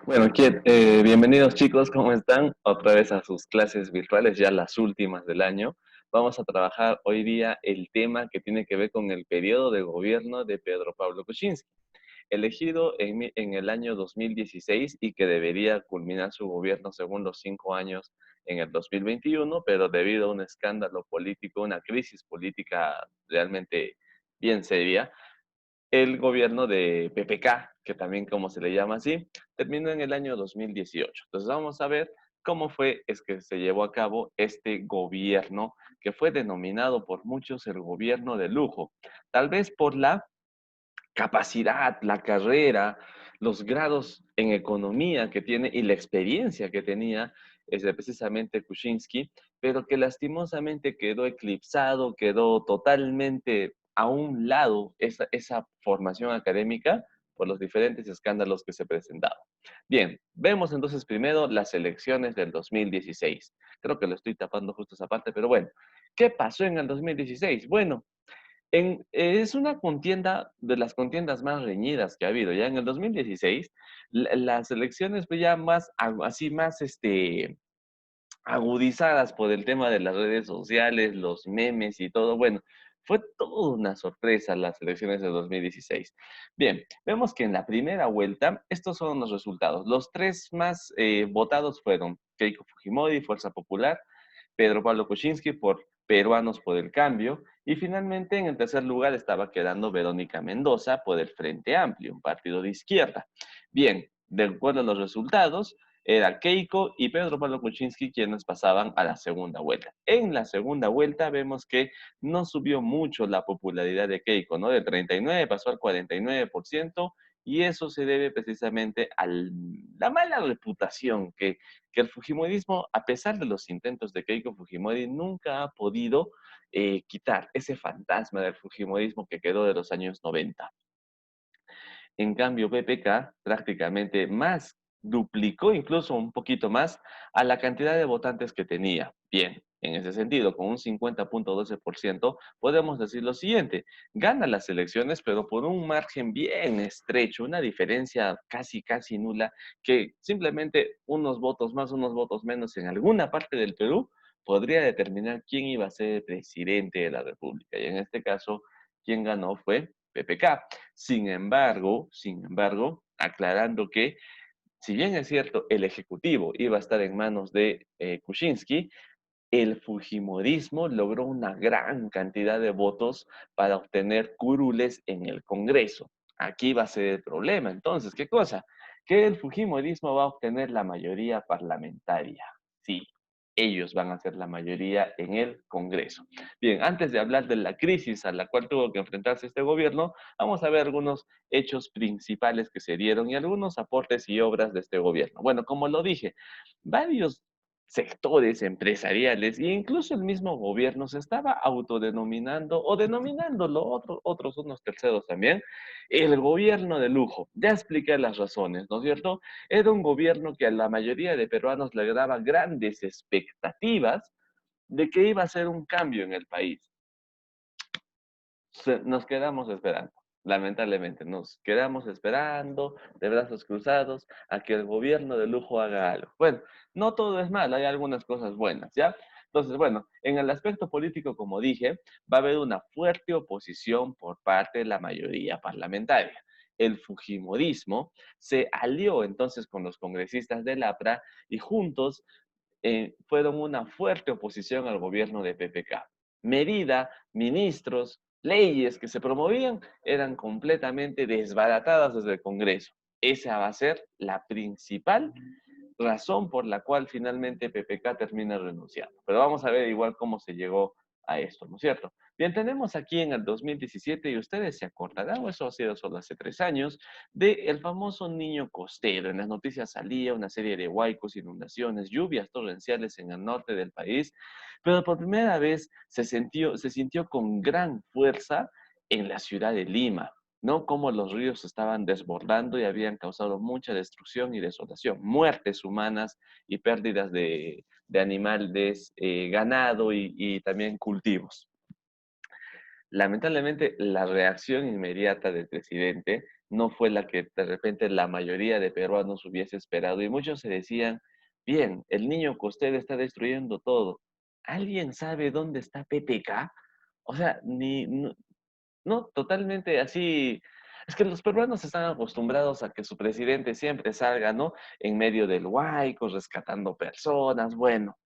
Bueno, bienvenidos chicos, ¿cómo están? Otra vez a sus clases virtuales, ya las últimas del año. Vamos a trabajar hoy día el tema que tiene que ver con el periodo de gobierno de Pedro Pablo Kuczynski, elegido en el año 2016 y que debería culminar su gobierno según los 5 años en el 2021, pero debido a un escándalo político, una crisis política realmente bien seria, el gobierno de PPK, que también como se le llama así, terminó en el año 2018. Entonces vamos a ver cómo es que se llevó a cabo este gobierno que fue denominado por muchos el gobierno de lujo, tal vez por la capacidad, la carrera, los grados en economía que tiene y la experiencia que tenía precisamente Kuczynski, pero que lastimosamente quedó eclipsado, quedó totalmente a un lado esa formación académica por los diferentes escándalos que se presentaban. Bien, vemos entonces primero las elecciones del 2016. Creo que lo estoy tapando justo esa parte, pero bueno, ¿qué pasó en el 2016? Bueno, es una contienda de las contiendas más reñidas que ha habido. Ya en el 2016, las elecciones pues ya más, así más agudizadas por el tema de las redes sociales, los memes y todo. Bueno, fue toda una sorpresa las elecciones de 2016. Bien, vemos que en la primera vuelta, estos son los resultados. Los tres más votados fueron Keiko Fujimori, Fuerza Popular, Pedro Pablo Kuczynski por Peruanos por el Cambio, y finalmente en el tercer lugar estaba quedando Verónica Mendoza por el Frente Amplio, un partido de izquierda. Bien, de acuerdo a los resultados, era Keiko y Pedro Pablo Kuczynski quienes pasaban a la segunda vuelta. En la segunda vuelta vemos que no subió mucho la popularidad de Keiko, ¿no? De 39 pasó al 49%, y eso se debe precisamente a la mala reputación que el Fujimorismo, a pesar de los intentos de Keiko Fujimori, nunca ha podido quitar ese fantasma del Fujimorismo que quedó de los años 90. En cambio, PPK prácticamente más duplicó, incluso un poquito más, a la cantidad de votantes que tenía. Bien, en ese sentido, con un 50.12%, podemos decir lo siguiente: gana las elecciones, pero por un margen bien estrecho, una diferencia casi, casi nula, que simplemente unos votos más, unos votos menos en alguna parte del Perú podría determinar quién iba a ser presidente de la República. Y en este caso, quien ganó fue PPK. Sin embargo, aclarando que, si bien es cierto, el Ejecutivo iba a estar en manos de Kuczynski, el Fujimorismo logró una gran cantidad de votos para obtener curules en el Congreso. Aquí va a ser el problema. Entonces, ¿qué cosa? Que el Fujimorismo va a obtener la mayoría parlamentaria. Sí, ellos van a ser la mayoría en el Congreso. Bien, antes de hablar de la crisis a la cual tuvo que enfrentarse este gobierno, vamos a ver algunos hechos principales que se dieron y algunos aportes y obras de este gobierno. Bueno, como lo dije, varios sectores empresariales e incluso el mismo gobierno se estaba autodenominando o denominándolo otros unos terceros también, el gobierno de lujo. Ya expliqué las razones, ¿no es cierto? Era un gobierno que a la mayoría de peruanos le daba grandes expectativas de que iba a ser un cambio en el país. Nos quedamos esperando. Lamentablemente, nos quedamos esperando de brazos cruzados a que el gobierno de lujo haga algo. Bueno, no todo es malo, hay algunas cosas buenas, ¿ya? Entonces, bueno, en el aspecto político, como dije, va a haber una fuerte oposición por parte de la mayoría parlamentaria. El Fujimorismo se alió entonces con los congresistas del APRA y juntos fueron una fuerte oposición al gobierno de PPK. Medida, ministros, leyes que se promovían eran completamente desbaratadas desde el Congreso. Esa va a ser la principal razón por la cual finalmente PPK termina renunciando. Pero vamos a ver igual cómo se llegó a esto, ¿no es cierto? Bien, tenemos aquí en el 2017, y ustedes se acordarán, eso ha sido solo hace 3 años, del famoso niño costero. En las noticias salía una serie de huaicos, inundaciones, lluvias torrenciales en el norte del país, pero por primera vez se sintió con gran fuerza en la ciudad de Lima, ¿no? Como los ríos estaban desbordando y habían causado mucha destrucción y desolación, muertes humanas y pérdidas de animales, ganado y también cultivos. Lamentablemente, la reacción inmediata del presidente no fue la que de repente la mayoría de peruanos hubiese esperado. Y muchos se decían, bien, el niño costero está destruyendo todo. ¿Alguien sabe dónde está PPK? O sea, no, totalmente así. Es que los peruanos están acostumbrados a que su presidente siempre salga, ¿no? En medio del huaico, rescatando personas. Bueno,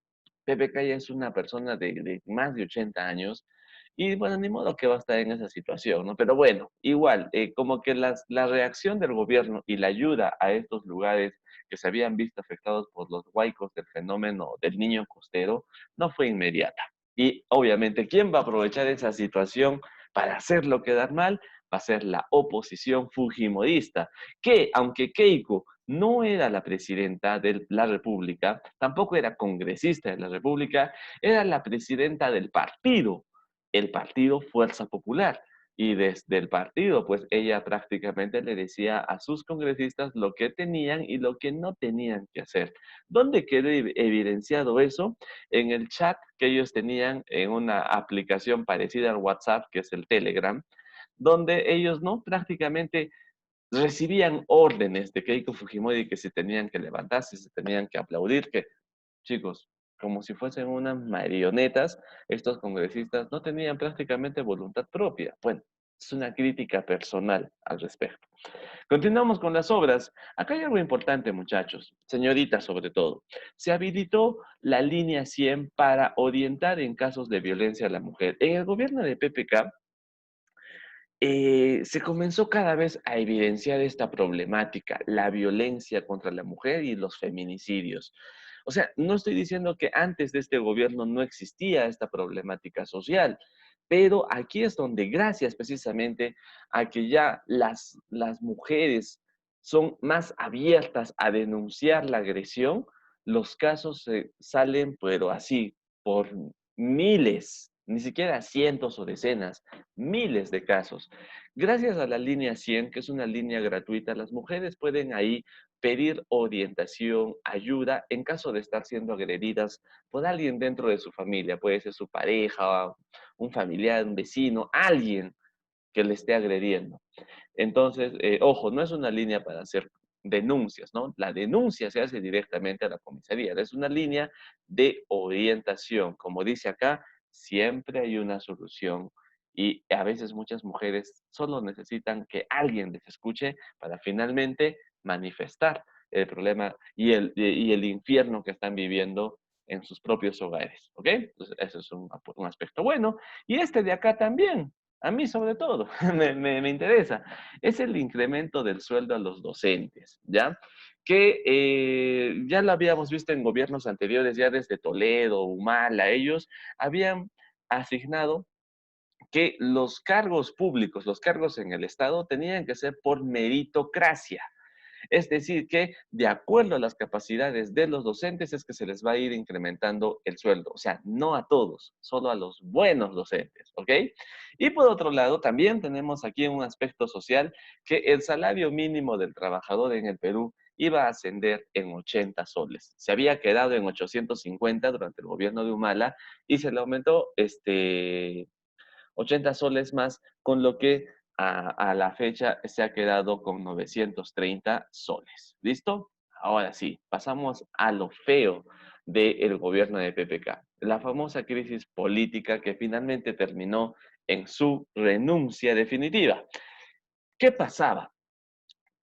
Pepe Calla es una persona de más de 80 años y bueno, ni modo que va a estar en esa situación, ¿no? Pero bueno, igual, como que la reacción del gobierno y la ayuda a estos lugares que se habían visto afectados por los huaicos del fenómeno del niño costero no fue inmediata. Y obviamente, ¿quién va a aprovechar esa situación para hacerlo quedar mal? Va a ser la oposición fujimorista, que aunque Keiko no era la presidenta de la República, tampoco era congresista de la República, era la presidenta del partido, el partido Fuerza Popular. Y desde el partido, pues ella prácticamente le decía a sus congresistas lo que tenían y lo que no tenían que hacer. ¿Dónde quedó evidenciado eso? En el chat que ellos tenían en una aplicación parecida al WhatsApp, que es el Telegram, donde ellos no prácticamente recibían órdenes de Keiko Fujimori que se tenían que levantarse, se tenían que aplaudir, que chicos, como si fuesen unas marionetas, estos congresistas no tenían prácticamente voluntad propia. Bueno, es una crítica personal al respecto. Continuamos con las obras. Acá hay algo importante, muchachos, señoritas sobre todo. Se habilitó la línea 100 para orientar en casos de violencia a la mujer. En el gobierno de PPK se comenzó cada vez a evidenciar esta problemática, la violencia contra la mujer y los feminicidios. O sea, no estoy diciendo que antes de este gobierno no existía esta problemática social, pero aquí es donde, gracias precisamente a que ya las mujeres son más abiertas a denunciar la agresión, los casos salen, pero así, por miles, ni siquiera cientos o decenas, miles de casos. Gracias a la línea 100, que es una línea gratuita, las mujeres pueden ahí pedir orientación, ayuda en caso de estar siendo agredidas por alguien dentro de su familia. Puede ser su pareja, un familiar, un vecino, alguien que le esté agrediendo. Entonces, ojo, no es una línea para hacer denuncias, ¿no? La denuncia se hace directamente a la comisaría. Es una línea de orientación. Como dice acá, siempre hay una solución y a veces muchas mujeres solo necesitan que alguien les escuche para finalmente manifestar el problema y el infierno que están viviendo en sus propios hogares, ¿ok? Entonces, eso es un aspecto bueno. Y este de acá también, a mí sobre todo, me interesa, es el incremento del sueldo a los docentes, ¿ya? Que ya lo habíamos visto en gobiernos anteriores, ya desde Toledo, Humala, ellos habían asignado que los cargos públicos, los cargos en el Estado, tenían que ser por meritocracia. Es decir, que de acuerdo a las capacidades de los docentes es que se les va a ir incrementando el sueldo. O sea, no a todos, solo a los buenos docentes, ¿ok? Y por otro lado, también tenemos aquí un aspecto social que el salario mínimo del trabajador en el Perú iba a ascender en 80 soles. Se había quedado en 850 durante el gobierno de Humala y se le aumentó 80 soles más, con lo que a la fecha se ha quedado con 930 soles. ¿Listo? Ahora sí, pasamos a lo feo del gobierno de PPK. La famosa crisis política que finalmente terminó en su renuncia definitiva. ¿Qué pasaba?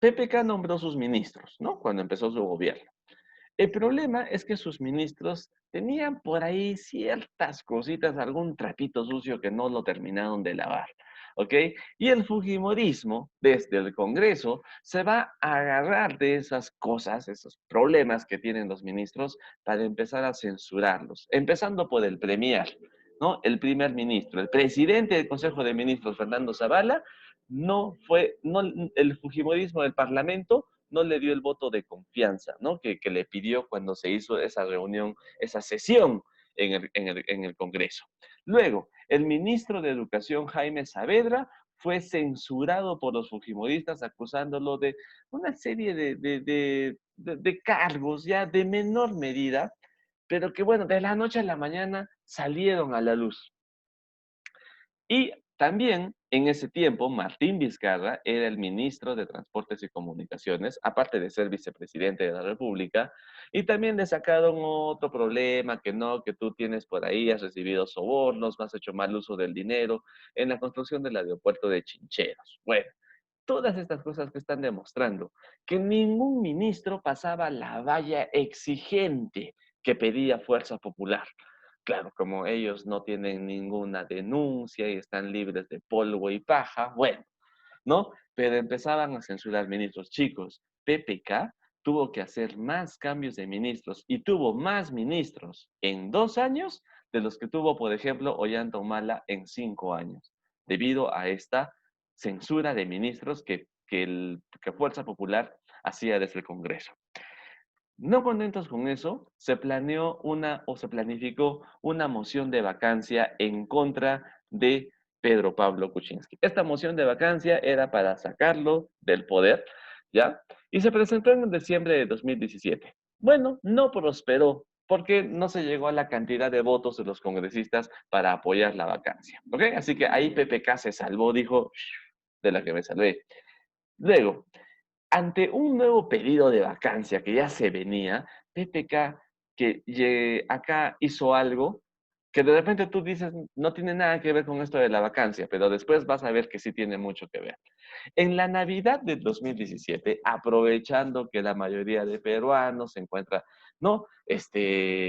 PPK nombró sus ministros, ¿no? Cuando empezó su gobierno. El problema es que sus ministros tenían por ahí ciertas cositas, algún trapito sucio que no lo terminaron de lavar, ¿ok? Y el Fujimorismo, desde el Congreso, se va a agarrar de esas cosas, esos problemas que tienen los ministros, para empezar a censurarlos, empezando por el premier, ¿no? El primer ministro, el presidente del Consejo de Ministros, Fernando Zavala, no fue, no, el Fujimorismo del Parlamento no le dio el voto de confianza, ¿no? Que le pidió cuando se hizo esa reunión, esa sesión en el Congreso. Luego, el ministro de Educación, Jaime Saavedra, fue censurado por los fujimoristas acusándolo de una serie de cargos ya de menor medida, pero que bueno, de la noche a la mañana salieron a la luz. Y También en ese tiempo Martín Vizcarra era el ministro de Transportes y Comunicaciones, aparte de ser vicepresidente de la República, y también le sacaron otro problema, que no, que tú tienes por ahí, has recibido sobornos, has hecho mal uso del dinero en la construcción del aeropuerto de Chincheros. Bueno, todas estas cosas que están demostrando que ningún ministro pasaba la valla exigente que pedía Fuerza Popular. Claro, como ellos no tienen ninguna denuncia y están libres de polvo y paja, bueno, ¿no? Pero empezaban a censurar ministros. Chicos, PPK tuvo que hacer más cambios de ministros y tuvo más ministros en 2 años de los que tuvo, por ejemplo, Ollanta Humala en 5 años, debido a esta censura de ministros que Fuerza Popular hacía desde el Congreso. No contentos con eso, se planeó se planificó una moción de vacancia en contra de Pedro Pablo Kuczynski. Esta moción de vacancia era para sacarlo del poder, ¿ya? Y se presentó en diciembre de 2017. Bueno, no prosperó porque no se llegó a la cantidad de votos de los congresistas para apoyar la vacancia, ¿ok? Así que ahí PPK se salvó, dijo, de la que me salvé. Luego, ante un nuevo pedido de vacancia que ya se venía, PPK que acá hizo algo que de repente tú dices no tiene nada que ver con esto de la vacancia, pero después vas a ver que sí tiene mucho que ver. En la Navidad del 2017, aprovechando que la mayoría de peruanos se encuentra, ¿no?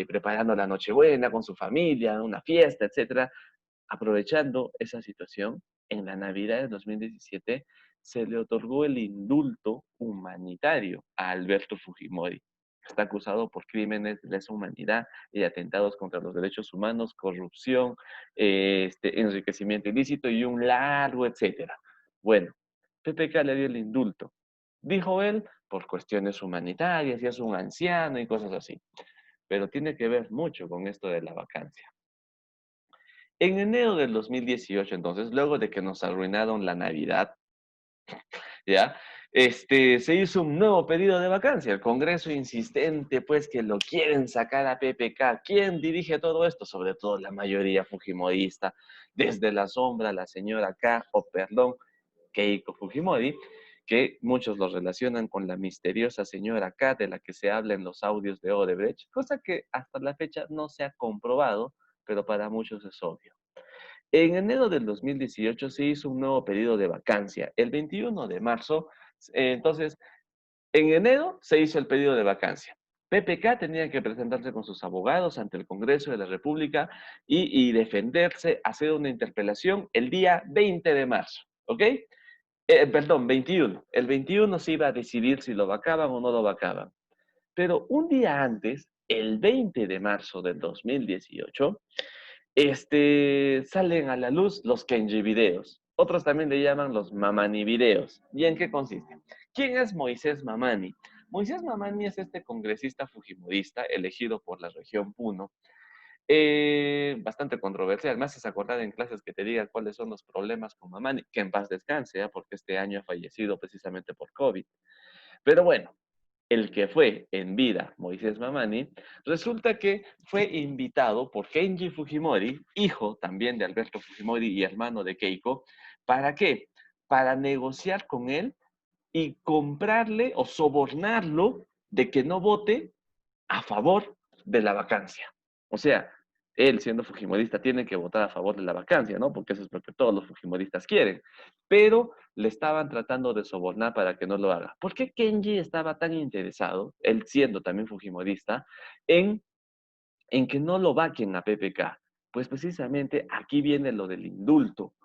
Preparando la Nochebuena con su familia, una fiesta, etcétera, aprovechando esa situación, en la Navidad de 2017 se le otorgó el indulto humanitario a Alberto Fujimori. Está acusado por crímenes de lesa humanidad y atentados contra los derechos humanos, corrupción, enriquecimiento ilícito y un largo etcétera. Bueno, PPK le dio el indulto. Dijo él, por cuestiones humanitarias, ya es un anciano y cosas así. Pero tiene que ver mucho con esto de la vacancia. En enero del 2018, entonces, luego de que nos arruinaron la Navidad, ¿ya? Se hizo un nuevo pedido de vacancia. El Congreso insistente, pues, que lo quieren sacar a PPK. ¿Quién dirige todo esto? Sobre todo la mayoría fujimorista. Desde la sombra, la señora K, o perdón, Keiko Fujimori, que muchos lo relacionan con la misteriosa señora K, de la que se habla en los audios de Odebrecht, cosa que hasta la fecha no se ha comprobado, pero para muchos es obvio. En enero del 2018 se hizo un nuevo pedido de vacancia. El 21 de marzo, entonces, en enero se hizo el pedido de vacancia. PPK tenía que presentarse con sus abogados ante el Congreso de la República y defenderse, hacer una interpelación el día 20 de marzo, ¿ok? Perdón, 21. El 21 se iba a decidir si lo vacaban o no lo vacaban. Pero un día antes, el 20 de marzo del 2018, salen a la luz los Kenji videos. Otros también le llaman los Mamani videos. ¿Y en qué consiste? ¿Quién es Moisés Mamani? Moisés Mamani es este congresista fujimorista elegido por la región Puno. Bastante controversial. Me haces acordar en clases que te diga cuáles son los problemas con Mamani, que en paz descanse, porque este año ha fallecido precisamente por COVID. Pero bueno, el que fue en vida Moisés Mamani, resulta que fue invitado por Kenji Fujimori, hijo también de Alberto Fujimori y hermano de Keiko. ¿Para qué? Para negociar con él y comprarle o sobornarlo de que no vote a favor de la vacancia. O sea, él siendo fujimorista tiene que votar a favor de la vacancia, ¿no? Porque eso es lo que todos los fujimoristas quieren. Pero le estaban tratando de sobornar para que no lo haga. ¿Por qué Kenji estaba tan interesado, él siendo también fujimorista, en, en que no lo vaquen a PPK? Pues precisamente aquí viene lo del indulto.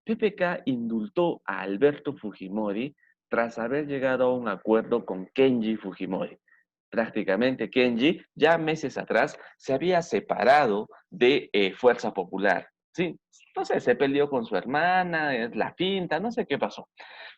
PPK indultó a Alberto Fujimori tras haber llegado a un acuerdo con Kenji Fujimori. Prácticamente Kenji ya meses atrás se había separado de Fuerza Popular. Sí, no sé, se peleó con su hermana, es la finta, no sé qué pasó.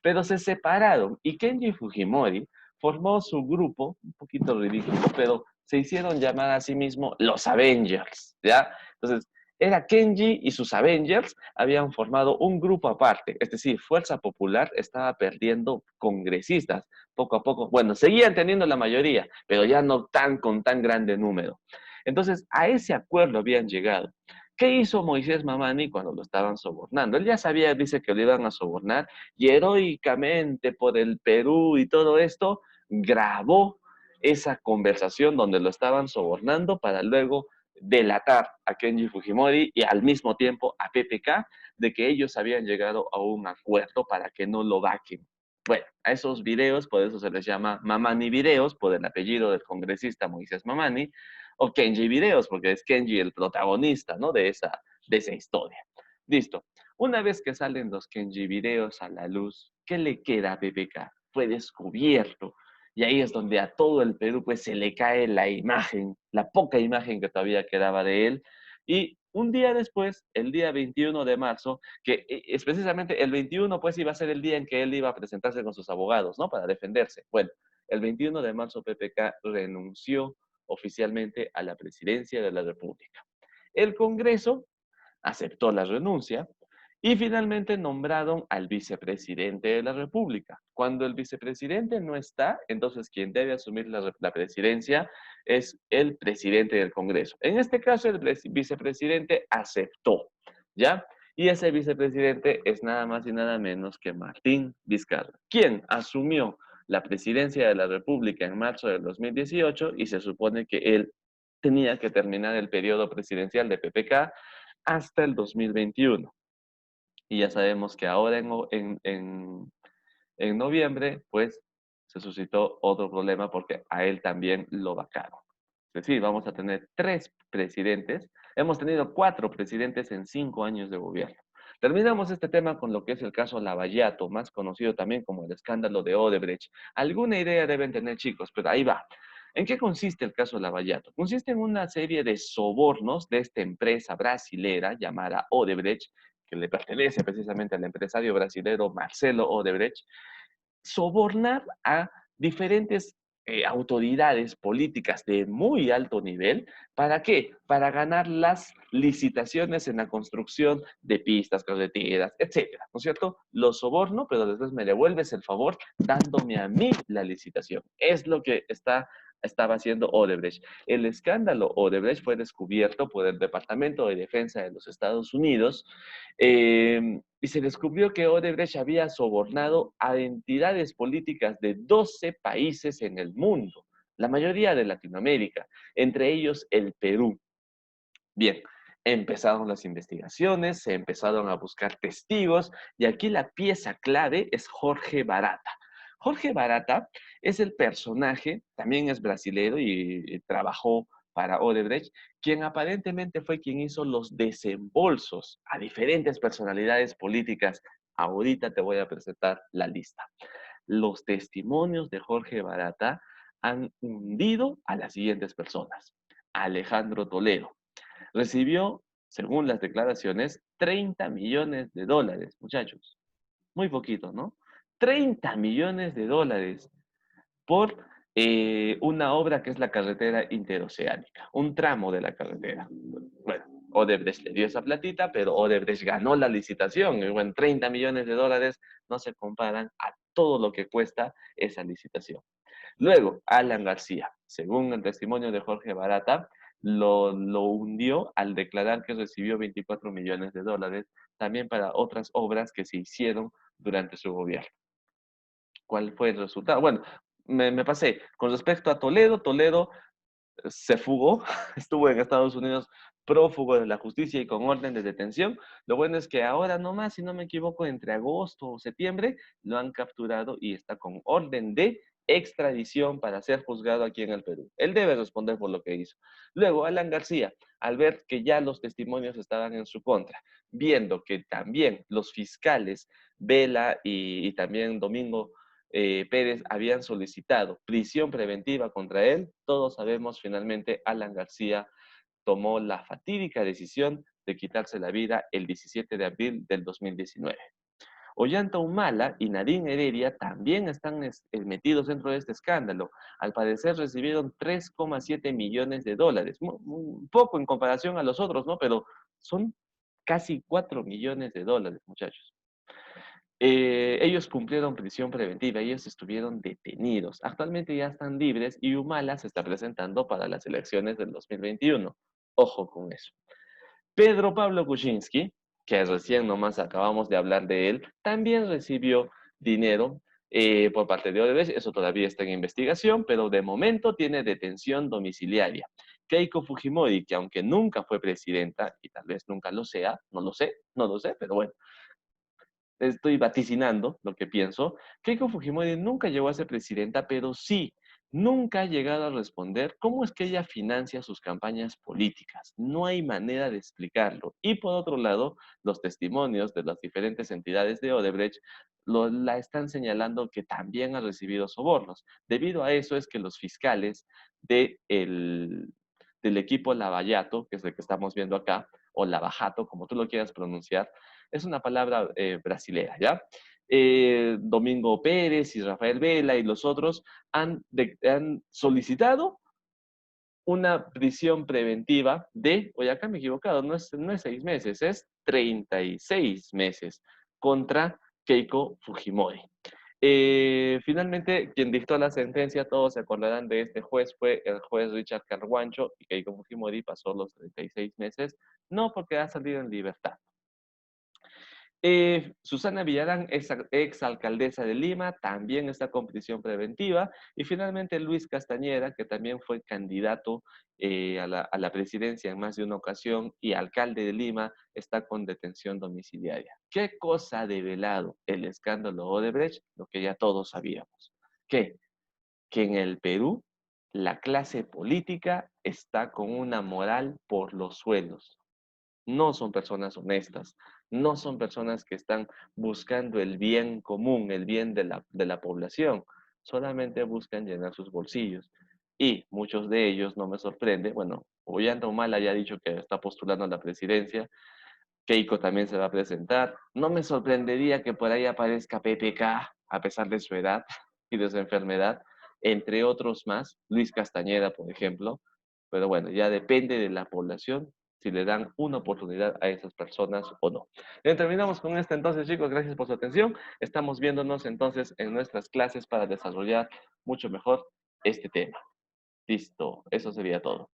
Pero se separaron y Kenji Fujimori formó su grupo, un poquito ridículo, pero se hicieron llamar a sí mismos los Avengers, ¿ya? Entonces, era Kenji y sus Avengers habían formado un grupo aparte, es decir, Fuerza Popular estaba perdiendo congresistas poco a poco. Bueno, seguían teniendo la mayoría, pero ya no con tan grande número. Entonces, a ese acuerdo habían llegado. ¿Qué hizo Moisés Mamani cuando lo estaban sobornando? Él ya sabía, dice que lo iban a sobornar y heroicamente por el Perú y todo esto, grabó esa conversación donde lo estaban sobornando para luego delatar a Kenji Fujimori y al mismo tiempo a PPK de que ellos habían llegado a un acuerdo para que no lo vaquen. Bueno, a esos videos, por eso se les llama Mamani videos, por el apellido del congresista Moisés Mamani, o Kenji videos, porque es Kenji el protagonista, ¿no? De esa historia. Listo. Una vez que salen los Kenji videos a la luz, ¿qué le queda a PPK? Fue descubierto. Y ahí es donde a todo el Perú pues se le cae la imagen, la poca imagen que todavía quedaba de él. Y un día después, el día 21 de marzo, que es precisamente el 21 pues iba a ser el día en que él iba a presentarse con sus abogados, ¿no? Para defenderse. Bueno, el 21 de marzo PPK renunció oficialmente a la presidencia de la República. El Congreso aceptó la renuncia y finalmente nombraron al vicepresidente de la República. Cuando el vicepresidente no está, entonces quien debe asumir la presidencia es el presidente del Congreso. En este caso, el vicepresidente aceptó, ¿ya? Y ese vicepresidente es nada más y nada menos que Martín Vizcarra, quien asumió la presidencia de la República en marzo del 2018 y se supone que él tenía que terminar el periodo presidencial de PPK hasta el 2021. Y ya sabemos que ahora en noviembre, pues se suscitó otro problema porque a él también lo vacaron. Es decir, vamos a tener 3 presidentes. Hemos tenido 4 presidentes en 5 años de gobierno. Terminamos este tema con lo que es el caso Lavallato, más conocido también como el escándalo de Odebrecht. Alguna idea deben tener, chicos, pero ahí va. ¿En qué consiste el caso Lavallato? Consiste en una serie de sobornos de esta empresa brasilera llamada Odebrecht, que le pertenece precisamente al empresario brasilero Marcelo Odebrecht, sobornar a diferentes autoridades políticas de muy alto nivel. ¿Para qué? Para ganar las licitaciones en la construcción de pistas, carreteras, etcétera, ¿no es cierto? Lo soborno, pero después me devuelves el favor dándome a mí la licitación. Es lo que estaba haciendo Odebrecht. El escándalo Odebrecht fue descubierto por el Departamento de Defensa de los Estados Unidos y se descubrió que Odebrecht había sobornado a entidades políticas de 12 países en el mundo, la mayoría de Latinoamérica, entre ellos el Perú. Bien, empezaron las investigaciones, se empezaron a buscar testigos y aquí la pieza clave es Jorge Barata. Jorge Barata es el personaje, también es brasilero y trabajó para Odebrecht, quien aparentemente fue quien hizo los desembolsos a diferentes personalidades políticas. Ahorita te voy a presentar la lista. Los testimonios de Jorge Barata han hundido a las siguientes personas. Alejandro Toledo, recibió, según las declaraciones, 30 millones de dólares, muchachos. Muy poquito, ¿no? 30 millones de dólares por una obra que es la carretera interoceánica, un tramo de la carretera. Bueno, Odebrecht le dio esa platita, pero Odebrecht ganó la licitación. Y bueno, 30 millones de dólares no se comparan a todo lo que cuesta esa licitación. Luego, Alan García, según el testimonio de Jorge Barata, lo hundió al declarar que recibió 24 millones de dólares también para otras obras que se hicieron durante su gobierno. ¿Cuál fue el resultado? Bueno, me pasé. Con respecto a Toledo, Toledo se fugó, estuvo en Estados Unidos prófugo de la justicia y con orden de detención. Lo bueno es que ahora nomás, si no me equivoco, entre agosto o septiembre, lo han capturado y está con orden de extradición para ser juzgado aquí en el Perú. Él debe responder por lo que hizo. Luego, Alan García, al ver que ya los testimonios estaban en su contra, viendo que también los fiscales Vela y también Domingo Pérez habían solicitado prisión preventiva contra él, todos sabemos finalmente Alan García tomó la fatídica decisión de quitarse la vida el 17 de abril del 2019. Ollanta Humala y Nadine Heredia también están metidos dentro de este escándalo. Al parecer recibieron 3,7 millones de dólares, muy poco en comparación a los otros, ¿no? Pero son casi 4 millones de dólares, muchachos. Ellos cumplieron prisión preventiva, ellos estuvieron detenidos. Actualmente ya están libres y Humala se está presentando para las elecciones del 2021. Ojo con eso. Pedro Pablo Kuczynski, que recién nomás acabamos de hablar de él, también recibió dinero por parte de Odebrecht. Eso todavía está en investigación, pero de momento tiene detención domiciliaria. Keiko Fujimori, que aunque nunca fue presidenta, y tal vez nunca lo sea, no lo sé, pero bueno, estoy vaticinando lo que pienso. Keiko Fujimori nunca llegó a ser presidenta, pero sí, nunca ha llegado a responder cómo es que ella financia sus campañas políticas. No hay manera de explicarlo. Y por otro lado, los testimonios de las diferentes entidades de Odebrecht la están señalando que también ha recibido sobornos. Debido a eso es que los fiscales del equipo Lavallato, que es el que estamos viendo acá, o Lavajato, como tú lo quieras pronunciar, es una palabra brasilera, ¿ya? Domingo Pérez y Rafael Vela y los otros han solicitado una prisión preventiva oye, acá me he equivocado, no es 6 meses, es 36 meses contra Keiko Fujimori. Finalmente, quien dictó la sentencia, todos se acordarán de este juez, fue el juez Richard Carguancho, y Keiko Fujimori pasó los 36 meses, no porque ha salido en libertad. Susana Villarán, ex alcaldesa de Lima, también está con prisión preventiva. Y finalmente Luis Castañeda, que también fue candidato a la presidencia en más de una ocasión y alcalde de Lima, está con detención domiciliaria. ¿Qué cosa ha develado el escándalo Odebrecht? Lo que ya todos sabíamos. ¿Qué? Que en el Perú la clase política está con una moral por los suelos. No son personas honestas, no son personas que están buscando el bien común, el bien de la población, solamente buscan llenar sus bolsillos. Y muchos de ellos, no me sorprende, bueno, Ollanta Humala ya ha dicho que está postulando a la presidencia, Keiko también se va a presentar, no me sorprendería que por ahí aparezca PPK, a pesar de su edad y de su enfermedad, entre otros más, Luis Castañeda, por ejemplo, pero bueno, ya depende de la población si le dan una oportunidad a esas personas o no. Bien, terminamos con esto entonces, chicos. Gracias por su atención. Estamos viéndonos entonces en nuestras clases para desarrollar mucho mejor este tema. Listo, eso sería todo.